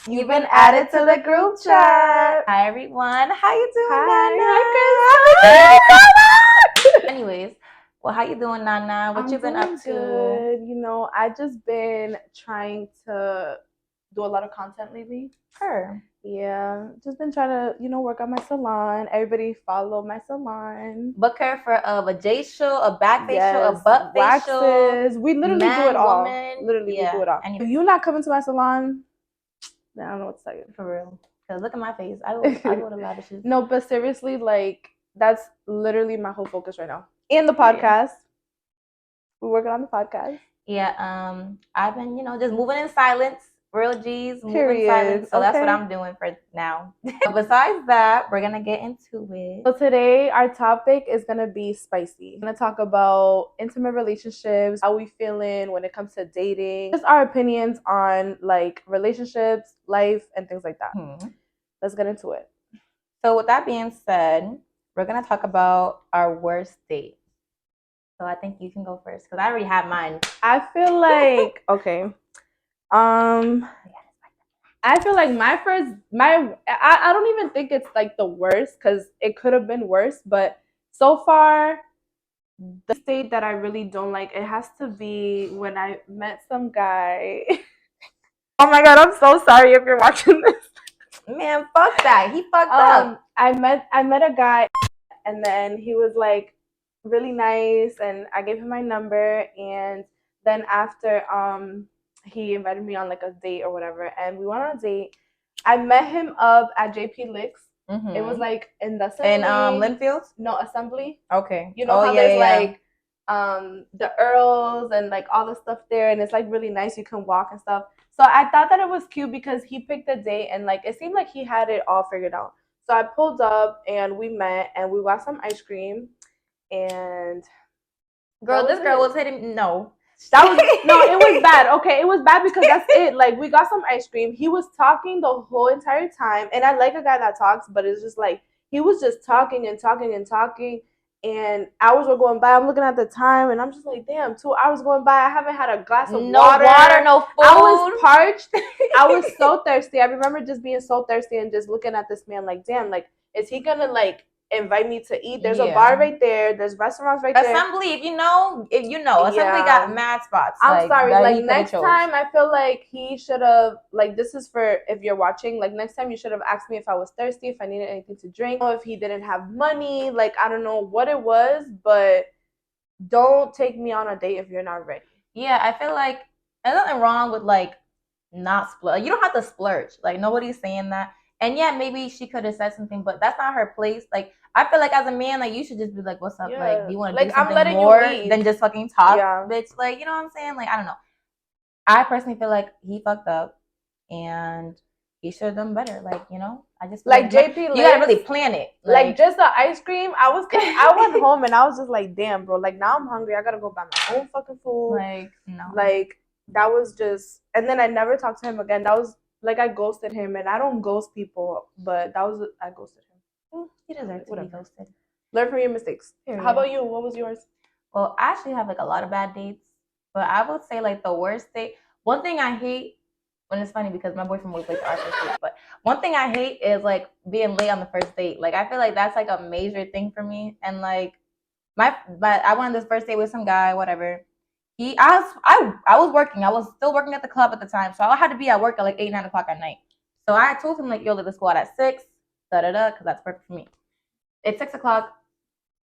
You've been added to the group chat. Hi everyone. How you doing, Nana? Anyways, well, how you doing, Nana? What you been up to? Good. I just been trying to do a lot of content lately. Her. Yeah, just been trying to, work on my salon. Everybody follow my salon. Book her for a facial, a back facial, a butt facial. Waxes. We literally do it all. Woman. Literally, we do it all. If you're not coming to my salon, then I don't know what to tell you. For real. Because look at my face. I go to lavishes. No, but seriously, that's literally my whole focus right now. And the podcast. We're working on the podcast. Yeah, I've been, just moving in silence. Real G's, moving in silence. So that's what I'm doing for now. Besides that, we're going to get into it. So today, our topic is going to be spicy. We're going to talk about intimate relationships, how we feeling when it comes to dating, just our opinions on, relationships, life, and things like that. Let's get into it. So with that being said, we're going to talk about our worst date. So I think you can go first because I already have mine. I feel like, okay. I feel like I don't even think it's like the worst because it could have been worse, but so far the date that I really don't like, it has to be when I met some guy. Oh my god, I'm so sorry if you're watching this. Man, fuck that. He fucked up. I met a guy and then he was like really nice and I gave him my number, and then after he invited me on like a date or whatever, and we went on a date. I met him up at JP Licks. It was like in the assembly. In Linfield? No, assembly. Okay. There's the Earls and like all the stuff there, and it's like really nice. You can walk and stuff. So I thought that it was cute because he picked a date and like it seemed like he had it all figured out. So I pulled up and we met and we got some ice cream, and this girl was hitting no. It was bad. Okay, it was bad because that's it. Like, we got some ice cream. He was talking the whole entire time, and I like a guy that talks, but it's just like he was just talking and talking and talking, and hours were going by. I'm looking at the time, and I'm just like, damn, 2 hours going by. I haven't had a glass of water, no food. I was parched. I was so thirsty. I remember just being so thirsty and just looking at this man like, damn, like, is he gonna like invite me to eat? There's a bar right there. There's restaurants right there. Assembly, if you know, Assembly got mad spots. I'm sorry. Like, next time, I feel like he should have, like, this is for if you're watching, like, next time you should have asked me if I was thirsty, if I needed anything to drink, or if he didn't have money. Like, I don't know what it was, but don't take me on a date if you're not ready. Yeah, I feel like there's nothing wrong with, like, not splurge. You don't have to splurge. Like, nobody's saying that. And yeah, maybe she could have said something, but that's not her place. Like, I feel like as a man, like, you should just be like, what's up? Yeah. Like, do you want to do something more than just fucking talk, bitch? Like, you know what I'm saying? Like, I don't know. I personally feel like he fucked up and he should have done better. Like, I just feel like JP, you gotta really plan it. Like just the ice cream. I went home and I was just like, damn, bro. Like, now I'm hungry. I gotta go buy my own fucking food. Like, no. Like, that was just, and then I never talked to him again. That was like, I ghosted him, and I don't ghost people, but I ghosted him. He deserves to be ghosted. Learn from your mistakes. Period. How about you? What was yours? Well, I actually have like a lot of bad dates, but I would say like the worst date. One thing I hate, when it's funny because my boyfriend was late to our first date, but one thing I hate is like being late on the first date. Like, I feel like that's like a major thing for me. And like I went on this first date with some guy, whatever. I was working. I was still working at the club at the time, so I had to be at work at like 8, 9 o'clock at night. So I told him like, yo, let's go out at 6, because that's perfect for me. It's 6 o'clock.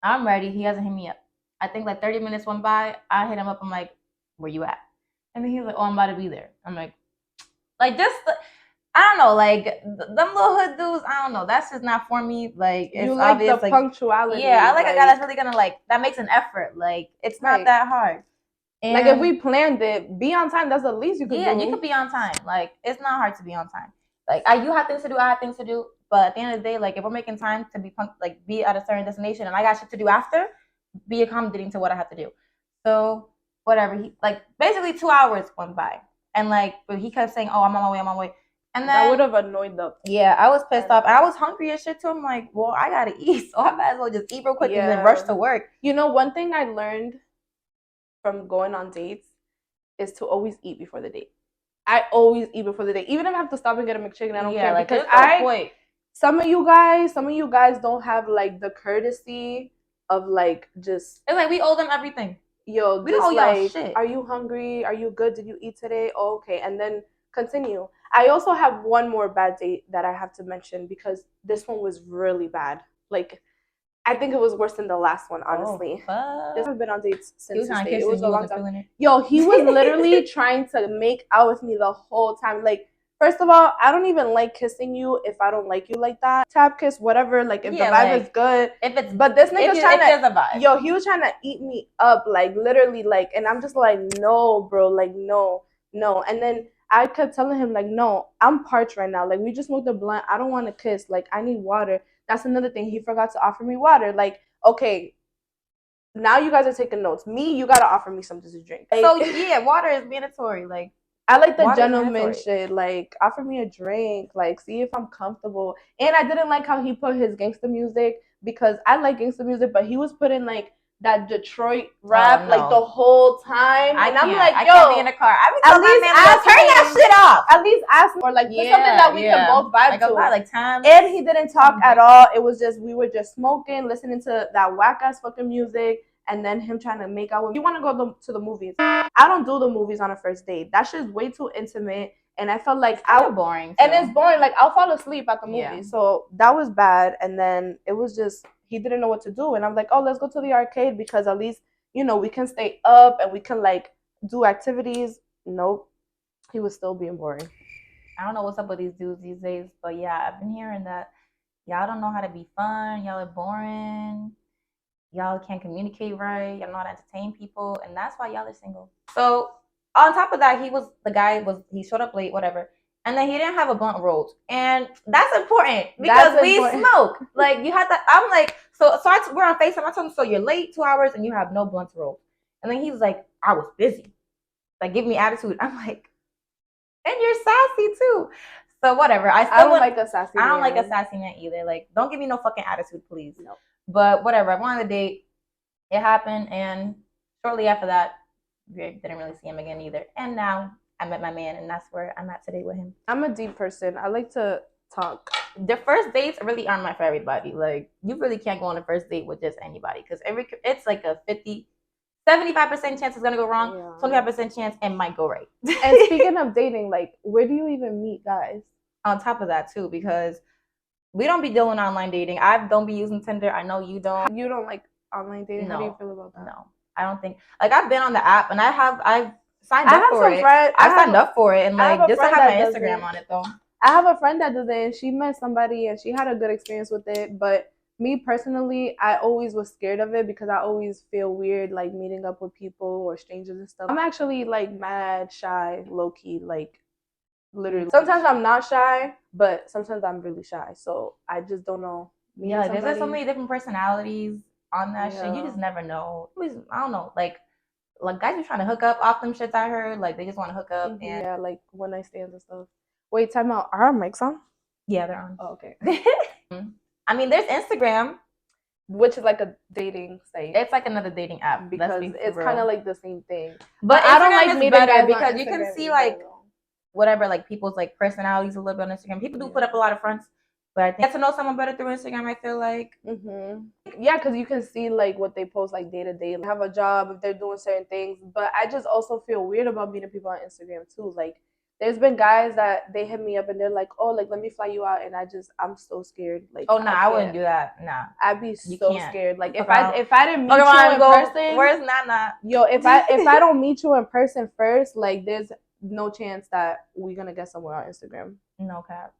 I'm ready. He hasn't hit me up. I think like 30 minutes went by. I hit him up. I'm like, where you at? And then he's like, oh, I'm about to be there. I'm like just, I don't know, like them little hood dudes. I don't know. That's just not for me. Like, it's like obvious, the punctuality. Yeah, I like a guy that's really gonna like that makes an effort. Like, it's not that hard. And like, if we planned it, be on time. That's the least you can do. Yeah, you could be on time. Like, it's not hard to be on time. Like, you have things to do, I have things to do. But at the end of the day, like, if we're making time to be at a certain destination and I got shit to do after, be accommodating to what I have to do. So, whatever. He, like, basically 2 hours went by. And, like, but he kept saying, oh, I'm on my way. And then that would have annoyed them. Yeah, I was pissed off. And I was hungry as shit too. I'm like, well, I got to eat. So I might as well just eat real quick and then rush to work. One thing I learned from going on dates is to always eat before the date. I always eat before the date. Even if I have to stop and get a McChicken, I don't care like, because there's no point. some of you guys don't have like the courtesy of like just. It's like we owe them everything. Yo, we just owe y'all like, shit. Are you hungry? Are you good? Did you eat today? Oh, okay, and then continue. I also have one more bad date that I have to mention because this one was really bad. Like, I think it was worse than the last one, honestly. This one been on dates since his date. It was a long time. Yo, he was literally trying to make out with me the whole time. Like, first of all, I don't even like kissing you if I don't like you like that. Tap kiss, whatever. Like, if the vibe is good. But this nigga's trying to. Yo, he was trying to eat me up, like literally, like, and I'm just like, no, bro, like, no. And then I kept telling him, like, no, I'm parched right now. Like, we just smoked a blunt. I don't want to kiss. Like, I need water. That's another thing. He forgot to offer me water. Like, okay, now you guys are taking notes. Me, you gotta offer me something to drink. Like, so yeah, water is mandatory. Like, I like the gentleman shit. Like, offer me a drink. Like, see if I'm comfortable. And I didn't like how he put his gangster music because I like gangster music, but he was putting like that Detroit rap like the whole time. And I'm like, yo, I can't be in the car. I be telling my man, turn that shit off. At least ask me, or like put something that we can both vibe to. Like time. And he didn't talk at all. It was just we were just smoking, listening to that whack ass fucking music, and then him trying to make out with me. You want to go to the movies? I don't do the movies on a first date. That shit's way too intimate. And I felt like boring. Too. And it's boring. Like, I'll fall asleep at the movie. Yeah. So that was bad. And then it was just, he didn't know what to do. And I'm like, oh, let's go to the arcade because at least, you know, we can stay up and we can like do activities. Nope. He was still being boring. I don't know what's up with these dudes these days, but yeah, I've been hearing that y'all don't know how to be fun. Y'all are boring. Y'all can't communicate right. Y'all know how to entertain people. And that's why y'all are single. So on top of that, he showed up late, whatever. And then he didn't have a blunt rolled. And that's important because we smoke. Like, you had that. I'm like, we're on FaceTime. I told him, so you're late 2 hours and you have no blunts rolled. And then he was like, I was busy. Like, give me attitude. I'm like, and you're sassy too. So whatever. I don't like a sassy man. I don't like a sassy man either. Like, don't give me no fucking attitude, please. No. But whatever. I went on the date. It happened. And shortly after that, we didn't really see him again either. And now I met my man, and that's where I'm at today with him. I'm a deep person. I like to talk. The first dates really aren't meant for everybody. Like, you really can't go on a first date with just anybody because it's like a 75% chance it's gonna go wrong, 25% chance it might go right. And speaking of dating, like, where do you even meet guys? On top of that too, because we don't be doing online dating. I don't be using Tinder. I know you don't. You don't like online dating? No. How do you feel about that? No, I don't think. Like, I've been on the app and I've signed up for it. I signed up for it and like just to have my Instagram on it though. I have a friend that does it and she met somebody and she had a good experience with it, but me personally, I always was scared of it because I always feel weird like meeting up with people or strangers and stuff. I'm actually like mad shy, low key, like literally. Sometimes I'm not shy, but sometimes I'm really shy. So I just don't know. Yeah, there's like so many different personalities on that shit. You just never know. I don't know. Like guys are trying to hook up off them shits I heard. Like, they just want to hook up. And yeah, like one night stands and stuff. Wait, time out. Are our mics on? Yeah, they're on. Oh, okay. I mean, there's Instagram, which is like a dating site. It's like another dating app because it's kind of like the same thing. But I don't like meeting guys because you can see like whatever, like people's like personalities a little bit on Instagram. People do put up a lot of fronts, but I think get to know someone better through Instagram. I feel like, yeah, because you can see like what they post like day to day, like, have a job if they're doing certain things. But I just also feel weird about meeting people on Instagram too, like. There's been guys that they hit me up and they're like, oh, like, let me fly you out. And I'm so scared. Like, oh, no, I wouldn't do that. Nah. I'd be so scared. Like, if I didn't meet you in person. Where's Nana? Yo, if I don't meet you in person first, like, there's no chance that we're going to get somewhere on Instagram. No cap.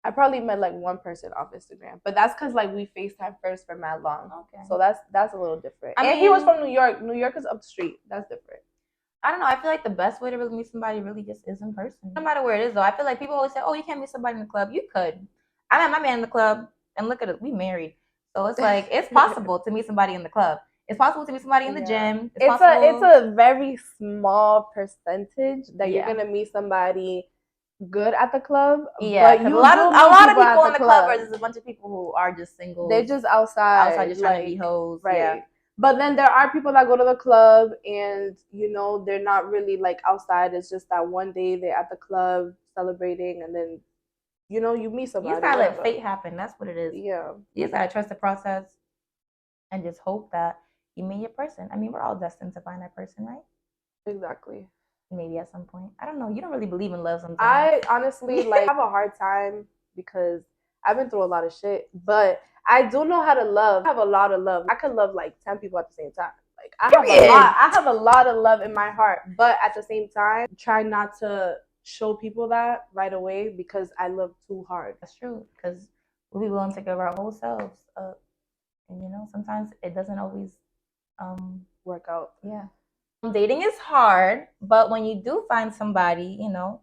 I probably met like one person off Instagram. But that's because, like, we FaceTime first for mad long. Okay. So that's a little different. And he was from New York. New York is up the street. That's different. I don't know. I feel like the best way to really meet somebody really just is in person. No matter where it is, though. I feel like people always say, oh, you can't meet somebody in the club. You could. I met my man in the club, and look at it. We married. So it's like, it's possible to meet somebody in the club. It's possible to meet somebody in the gym. It's a very small percentage that you're going to meet somebody good at the club. Yeah, but a lot of people in the club are just a bunch of people who are just single. They're just outside just trying to be hoes. Right. Yeah. But then there are people that go to the club and, you know, they're not really like outside. It's just that one day they're at the club celebrating and then, you know, you meet somebody. You just gotta whatever. let fate happen. That's what it is. Yeah. You just gotta trust the process and just hope that you meet your person. I mean, we're all destined to find that person, right? Exactly. Maybe at some point. I don't know. You don't really believe in love sometimes. I honestly like have a hard time because I've been through a lot of shit, but I do know how to love. I have a lot of love. I could love like 10 people at the same time. Like I have a lot of love in my heart, but at the same time, try not to show people that right away because I love too hard. That's true, because we'll be willing to give our whole selves up, and you know, sometimes it doesn't always work out. Yeah. Dating is hard, but when you do find somebody, you know,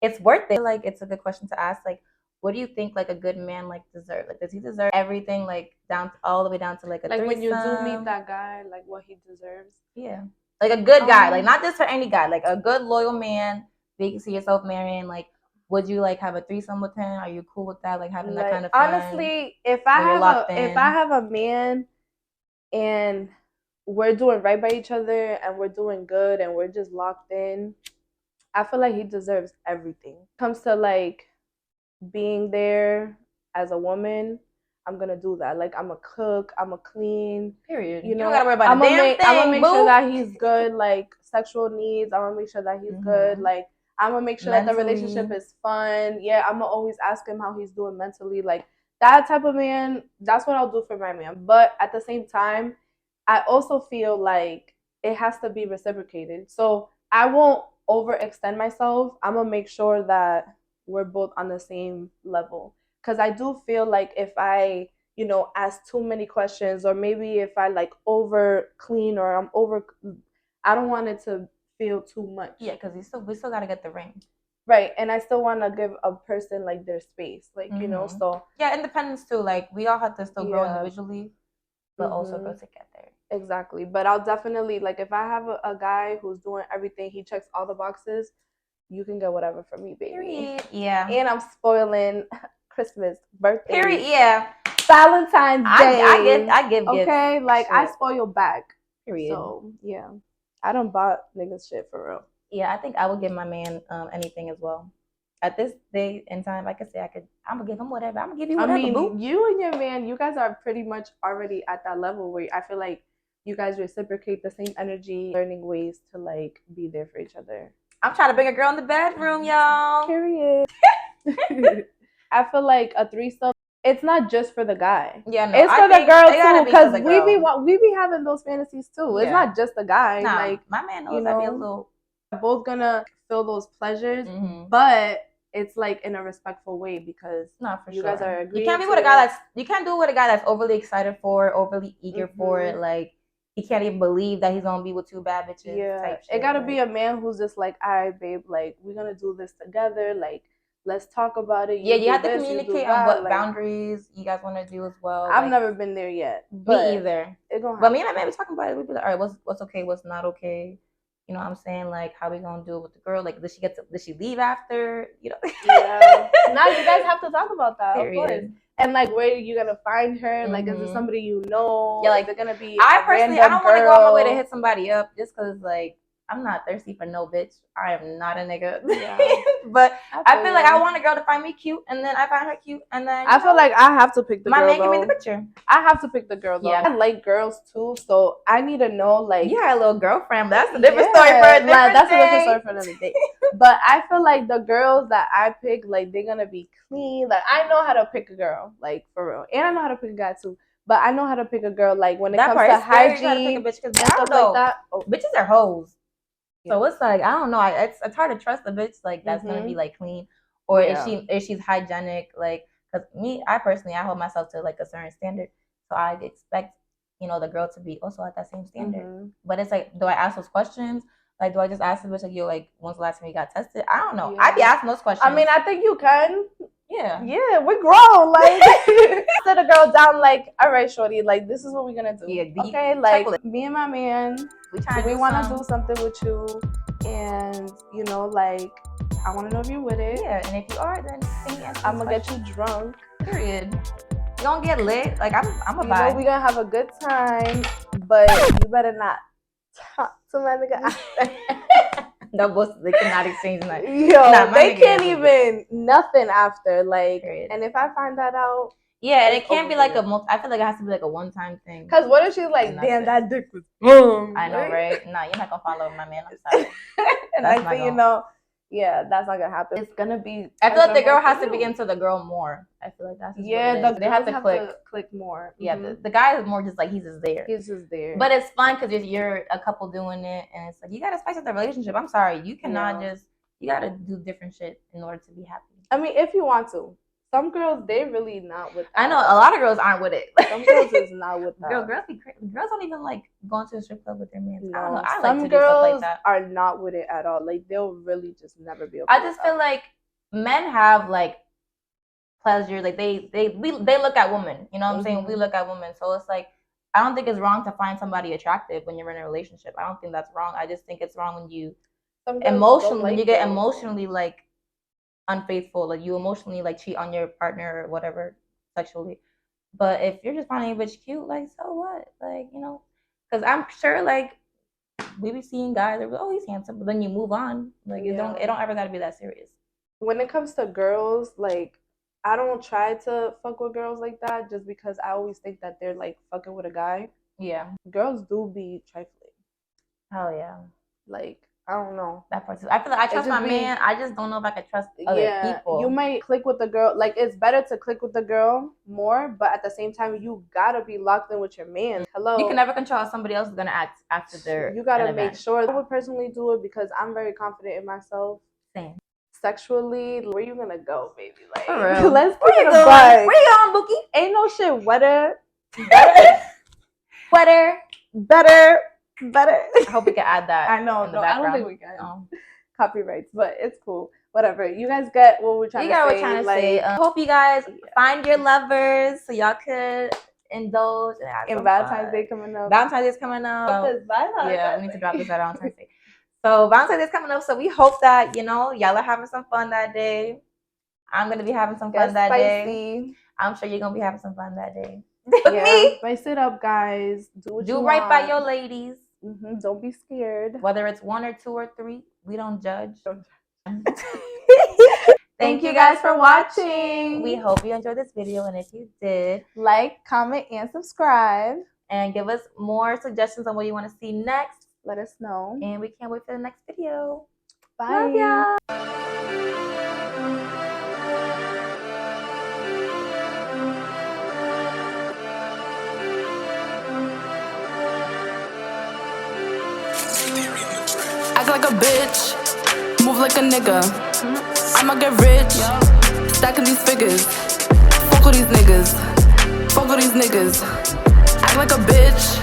it's worth it. Like, it's a good question to ask. Like, what do you think like a good man like deserve? Like, does he deserve everything, like down all the way down to like a like threesome? When you do meet that guy, like what he deserves? Yeah, like a good guy, like not just for any guy, like a good loyal man that you can see yourself marrying. Like, would you like have a threesome with him? Are you cool with that? Like having that kind of fun? Honestly, if I have a man and we're doing right by each other and we're doing good and we're just locked in, I feel like he deserves everything. Comes to like being there as a woman, I'm gonna do that. Like I'm a cook, I'm a clean. Period. You know, don't gotta worry about I'm gonna make sure boo. that he's good. Like sexual needs, I'm gonna make sure that he's good. Like I'm gonna make sure that the relationship is fun. Yeah, I'm gonna always ask him how he's doing mentally. Like that type of man. That's what I'll do for my man. But at the same time, I also feel like it has to be reciprocated. So I won't overextend myself. I'm gonna make sure that we're both on the same level. Because I do feel like if I, you know, ask too many questions, or maybe if I like over clean or I'm over, I don't want it to feel too much. Yeah, because we still gotta get the ring. Right, and I still want to give a person like their space, like you know. So yeah, independence too. Like we all have to still grow individually, but also grow together. Exactly, but I'll definitely like if I have a guy who's doing everything, he checks all the boxes. You can get whatever from me, baby. Period. Yeah. And I'm spoiling Christmas, birthday. Period. Yeah. Valentine's Day. I give gifts. Okay, like I spoil back. Period. So yeah, I don't bought niggas shit for real. Yeah, I think I would give my man anything as well. At this day and time, like I say, I'm gonna give him whatever. I'm gonna give you whatever. I mean, boo. You and your man, you guys are pretty much already at that level where I feel like you guys reciprocate the same energy, learning ways to like be there for each other. I'm trying to bring a girl in the bedroom, y'all. Period. I feel like a threesome, it's not just for the guy. Yeah, no, it's for the girl too, because we be having those fantasies too. Yeah. It's not just the guy. Nah, like my man knows that be a little. We're both gonna feel those pleasures, but it's like in a respectful way because you guys are agreeing. You can't be with a guy you can't do it with a guy that's overly excited for, overly eager for it. Like he can't even believe that he's gonna be with two bad bitches. Yeah, type shit. It gotta be a man who's just like, all right, babe, like we're gonna do this together. Like let's talk about it. You have to communicate on what boundaries you guys want to do as well. I've never been there yet. Me either. But me and my man was talking about it. We'd be like, all right, what's okay, what's not okay. You know what I'm saying? Like, how we gonna do it with the girl? Like, does she leave after? You know? Yeah. Now you guys have to talk about that, Period. Of course. And like, where are you gonna find her? Like, is it somebody you know? Yeah, like they're gonna be. I personally, I don't want to go on my way to hit somebody up just because, like, I'm not thirsty for no bitch. I am not a nigga. Yeah. But I feel like I want a girl to find me cute, and then I find her cute, and then I feel like I have to pick the girl. My man give me the picture. I have to pick the girl though. Yeah. I like girls too, so I need to know like you had a little girlfriend, but that's a different story for a different day. That's a different story for another day. But I feel like the girls that I pick, like they're gonna be clean. Like I know how to pick a girl, like for real, and I know how to pick a guy too. But I know how to pick a girl, like when it comes to hygiene and stuff like that. Bitches are hoes. So it's like I don't know. It's hard to trust a bitch like that's gonna be like clean, or if she's hygienic. Like, cause I personally hold myself to like a certain standard, so I expect the girl to be also at that same standard. But it's like, do I ask those questions? Like, do I just ask the bitch like, yo, like, when's the last time you got tested? I don't know. I'd be asking those questions. I mean, I think you can. Yeah. Yeah, we're grown. Like, sit a girl down. Like, all right, shorty. Like, this is what we're gonna do. Yeah. Okay. Like, me and my man. We want to do something with you, and like I want to know if you're with it. Yeah, and if you are, then I'm gonna get you drunk. Period. You gonna get lit. Like I'm a vibe. We're gonna have a good time, but you better not talk to my nigga after. They cannot exchange that. Yo, they can't even nothing after. Like, Period. And if I find that out, yeah, and it can't be like a I feel like it has to be like a one-time thing. Because what if she's like, damn, that dick was I know, right? Nah, you're not gonna follow my man. I'm sorry. And next thing you know, yeah, that's not gonna happen. It's gonna be. I feel like the girl has to be into the girl more. I feel like that's they have to click more. Yeah, the guy is more just like he's just there. He's just there. But it's fun because you're a couple doing it, and it's like you gotta spice up the relationship. I'm sorry, you cannot you gotta do different shit in order to be happy. I mean, if you want to. Some girls, they really not with that. I know a lot of girls aren't with it. Some girls is not with that. Girls don't even like going to a strip club with their man. No, I don't know. I some like to girls do stuff like that. are not with it at all. Like they'll really just never be. Okay I just feel like men have like pleasure. Like they look at women. You know what I'm saying? We look at women. So it's like I don't think it's wrong to find somebody attractive when you're in a relationship. I don't think that's wrong. I just think it's wrong when you get emotionally like unfaithful, like you emotionally like cheat on your partner or whatever sexually. But if you're just finding a bitch cute, like so what? Like, you know, because I'm sure like we be seeing guys that oh he's handsome, but then you move on. Like it don't ever gotta be that serious. When it comes to girls, like I don't try to fuck with girls like that just because I always think that they're like fucking with a guy. Yeah. Girls do be trifling. Hell yeah. Like I don't know. That part. I feel like I trust my man. I just don't know if I could trust other people. You might click with the girl. Like, it's better to click with the girl more, but at the same time, you gotta be locked in with your man. Hello. You can never control how somebody else is gonna act after their. You gotta make sure. I would personally do it because I'm very confident in myself. Same. Sexually, where you gonna go, baby? Like, for real. Let's where you going? Where you going, Bookie? Ain't no shit wetter. Better. I hope we can add that. I know. No, I don't think we can. Copyrights, but it's cool. Whatever. You guys get what we're trying to say. You got what we're trying to say. Hope you guys find your lovers so y'all could indulge and Valentine's Day coming up. Valentine's Day's coming up. Yeah, we need to drop this at Valentine's Day. So Valentine's Day's coming up. So we hope that y'all are having some fun that day. I'm gonna be having some fun that day. I'm sure you're gonna be having some fun that day. With me. Spice it up, guys. Do right by your ladies. Don't be scared. Whether it's 1 or 2 or 3, we don't judge. Thank you guys for watching. We hope you enjoyed this video, and if you did, like, comment, and subscribe. And give us more suggestions on what you want to see next. Let us know. And we can't wait for the next video. Bye. Love y'all. Act like a bitch, move like a nigga. I'ma get rich, stacking these figures. Fuck with these niggas, fuck with these niggas. Act like a bitch.